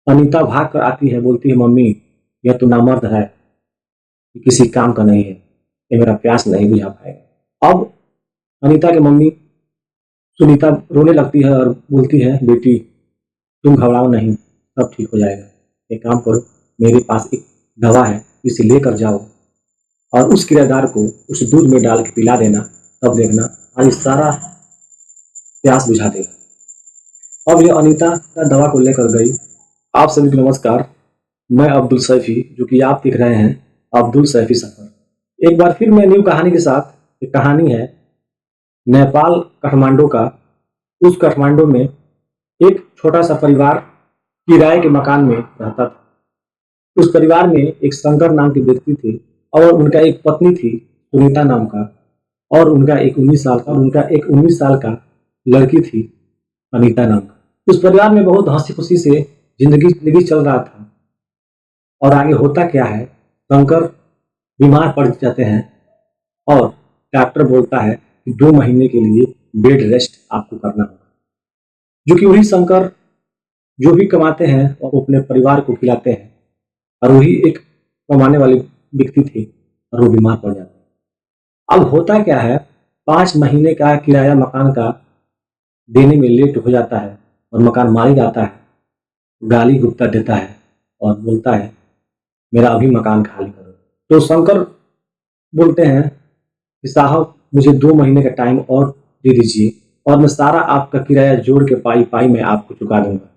अनीता भाग कर आती है, बोलती है, मम्मी यह तो नामर्द है, ये किसी काम का नहीं है, ये मेरा प्यास नहीं बुझा पाएगा। अब अनीता की मम्मी सुनीता रोने लगती है और बोलती है, बेटी तुम घबराओ नहीं, सब ठीक हो जाएगा। एक काम करो, मेरे पास एक दवा है, इसे लेकर जाओ और उस किराएदार को उस दूध में डाल के पिला देना, तब देखना तुम्हारी सारा प्यास बुझा देगा। अब यह अनीता दवा को लेकर गई। आप सभी को नमस्कार, मैं अब्दुल सैफी, जो कि आप देख रहे हैं अब्दुल सैफी सफर। एक बार फिर मैं न्यू कहानी के साथ। एक कहानी है नेपाल काठमांडू का। उस काठमांडू में एक छोटा सा परिवार किराए के मकान में रहता था। उस परिवार में एक शंकर नाम के व्यक्ति थे और उनका एक पत्नी थी सुनीता नाम का, और उनका एक 19 साल का लड़की थी अनीता नाम का। उस परिवार में बहुत हंसी खुशी से जिंदगी चल रहा था। और आगे होता क्या है, शंकर बीमार पड़ जाते हैं और डॉक्टर बोलता है कि 2 महीने के लिए बेड रेस्ट आपको करना होगा। जो कि वही शंकर जो भी कमाते हैं और अपने परिवार को खिलाते हैं, और वही एक कमाने वाले व्यक्ति थे और वो बीमार पड़ जाते हैं। अब होता क्या है, 5 महीने का किराया मकान का देने में लेट हो जाता है और मकान मालिक आता है, गाली गुप्ता देता है और बोलता है, मेरा अभी मकान खाली करो। तो शंकर बोलते हैं कि साहब मुझे 2 महीने का टाइम और दे दीजिए और मैं सारा आपका किराया जोड़ के पाई पाई मैं आपको चुका दूंगा,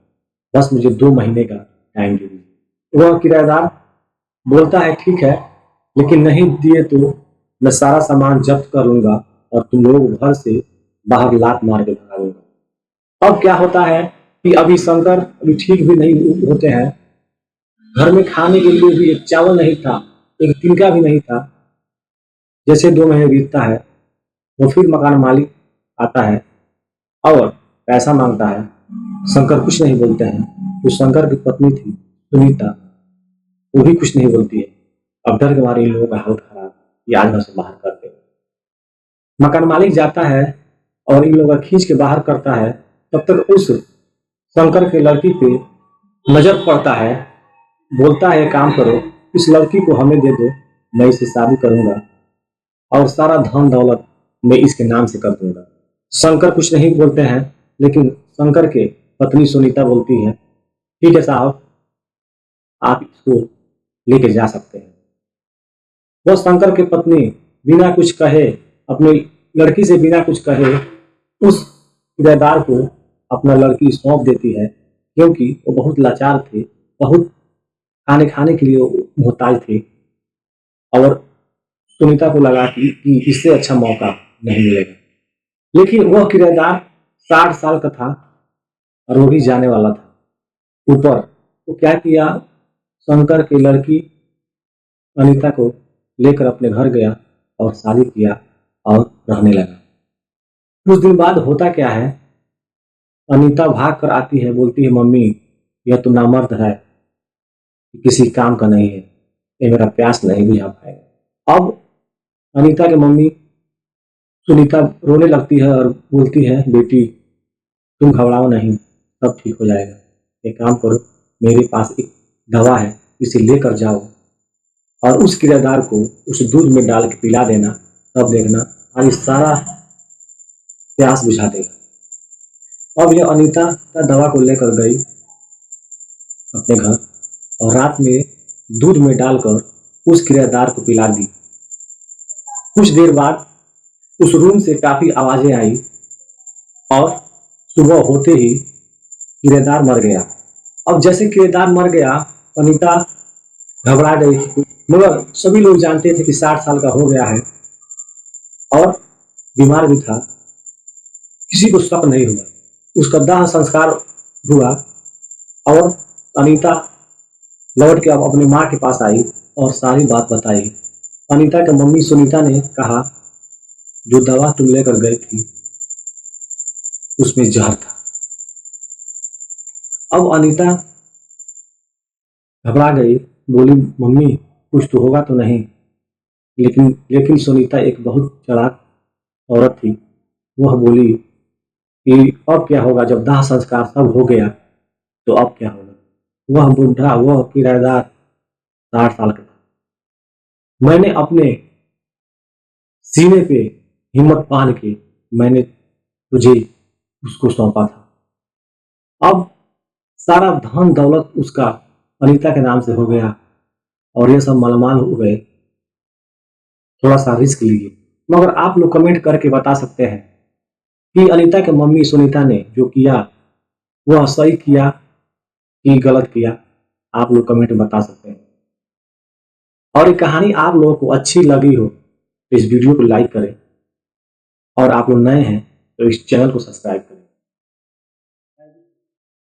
बस मुझे 2 महीने का टाइम दे दीजिए। वह किराएदार बोलता है, ठीक है, लेकिन नहीं दिए तो मैं सारा सामान जब्त कर लूंगा और तुम लोग घर से बाहर लात मार के भगा दूंगा। अब क्या होता है कि अभी शंकर अभी ठीक भी नहीं होते हैं, घर में खाने के लिए भी एक चावल नहीं था, एक तिनका भी नहीं था। जैसे 2 महीने बीतता है, वो फिर मकान मालिक आता है और पैसा मांगता है। शंकर कुछ नहीं बोलते हैं। तो शंकर की पत्नी थी सुनीता, वो भी कुछ नहीं बोलती है। अब डर के मारे इन लोगों का हालत खराब, ये आज घर से बाहर करते हैं। मकान मालिक जाता है और इन लोगों का खींच के बाहर करता है। तब तक उस शंकर के लड़की पे नजर पड़ता है, बोलता है, काम करो, इस लड़की को हमें दे दो, मैं इससे शादी करूंगा और सारा धन दौलत मैं इसके नाम से कर दूंगा। शंकर कुछ नहीं बोलते हैं, लेकिन शंकर के पत्नी सुनीता बोलती है, ठीक है साहब, आप इसको लेके जा सकते हैं। वह शंकर की पत्नी बिना कुछ कहे, अपनी लड़की से बिना कुछ कहे, उस किराएदार को अपना लड़की सौंप देती है, क्योंकि वो बहुत लाचार थे, बहुत खाने के लिए मोहताज थे। और सुनीता को लगा कि इससे अच्छा मौका नहीं मिलेगा। लेकिन वह किराएदार 60 साल का था और वो भी जाने वाला था ऊपर। तो क्या किया, शंकर की लड़की अनीता को लेकर अपने घर गया और शादी किया और रहने लगा। कुछ दिन बाद होता क्या है, अनीता भाग कर आती है, बोलती है, मम्मी यह तो नामर्द है, किसी काम का नहीं है, ये मेरा प्यास नहीं बुझा पाएगा। अब अनीता की मम्मी सुनीता रोने लगती है और बोलती है, बेटी तुम घबराओ नहीं, सब ठीक हो जाएगा। एक काम करो, मेरे पास एक दवा है, इसे लेकर जाओ और उस किराएदार को उस दूध में डाल के पिला देना, तब देखना तुम्हारी सारा प्यास बुझा देगा। अब यह अनीता दवा को लेकर गई अपने घर और रात में दूध में डालकर उस किराएदार को पिला दी। कुछ देर बाद उस रूम से काफी आवाजें आई और सुबह होते ही किराएदार मर गया। अब जैसे किराएदार मर गया, अनीता घबरा गई थी, मगर सभी लोग जानते थे कि 60 साल का हो गया है और बीमार भी था, किसी को शक नहीं हुआ। उसका दाह संस्कार हुआ और अनीता लौट के अब अपनी माँ के पास आई और सारी बात बताई। अनीता की मम्मी सुनीता ने कहा, जो दवा तुम लेकर गई थी उसमें जहर था। अब अनीता घबरा गई, बोली, मम्मी कुछ तो होगा तो नहीं। लेकिन सुनीता एक बहुत चालाक औरत थी। वह बोली कि अब क्या होगा, जब दाह संस्कार सब हो गया तो अब क्या होगा। वह बुढ़ा, वह किराएदार 60 साल का था। मैंने अपने सीने पे हिम्मत बांध के मैंने तुझे उसको सौंपा था। अब सारा धन दौलत उसका अनीता के नाम से हो गया और ये सब मालामाल हो गए। थोड़ा सा रिस्क लिए, मगर आप लोग कमेंट करके बता सकते हैं कि अनीता के मम्मी सुनीता ने जो किया वह सही किया कि गलत किया। आप लोग कमेंट में बता सकते हैं। और ये कहानी आप लोगों को अच्छी लगी हो तो इस वीडियो को लाइक करें और आप लोग नए हैं तो इस चैनल को सब्सक्राइब करें।